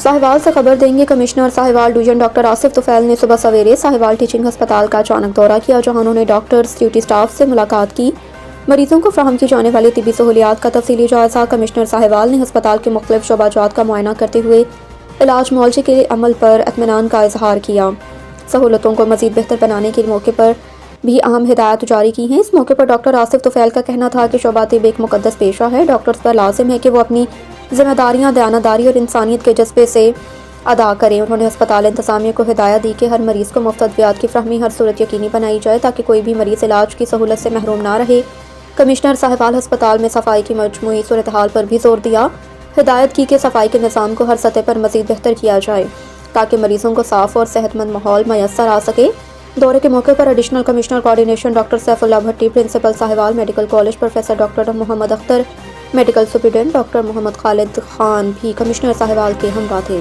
साहिवाल से खबर देंगे commissioner Sahiwal division doctor Asif Tufail ने सुबह सवेरे साहिवाल टीचिंग अस्पताल का अचानक दौरा किया, जहां उन्होंने डॉक्टर्स, ड्यूटी स्टाफ से मुलाकात की। मरीजों को फराहम की जाने वाली तिबी सहूलियात का तफसीली जायजा कमिश्नर साहिवाल ने अस्पताल के मुख्तलिफ शोबाजात का मुआयना करते हुए इलाज मुआवजे के अमल पर इत्मीनान का इजहार किया। सहूलतों को मज़ीद बेहतर बनाने के मौके पर भी अहम हिदायत जारी की हैं। इस मौके पर डॉक्टर आसिफ तुफैल का कहना था कि शोबा तिब एक मुकद्दस पेशा है। डॉक्टर्स पर लाजिम है कि वो अपनी जिम्मेदारियां दयानतदारी और इंसानियत के जज्बे से अदा करें। उन्होंने अस्पताल इंतजामिया को हिदायत दी कि हर मरीज़ को मुफ्त अद्वियात की फ्राहमी हर सूरत यकीनी बनाई जाए ताकि कोई भी मरीज़ इलाज की सहूलत से महरूम ना रहे। कमिश्नर साहिवाल अस्पताल में सफाई की मजमूई सूरत हाल पर भी जोर दिया। हिदायत की कि सफाई के निज़ाम को हर सतह पर मज़ीद बेहतर किया जाए ताकि मरीज़ों को साफ़ और सेहतमंद माहौल मैसर आ सके। दौरे के मौके पर additional commissioner coordination doctor Saifullah Bhatti, principal Sahiwal medical college professor doctor Mohammad Akhtar, medical superintendent doctor Mohammad Khalid Khan भी कमिश्नर साहिवाल के हमरा थे।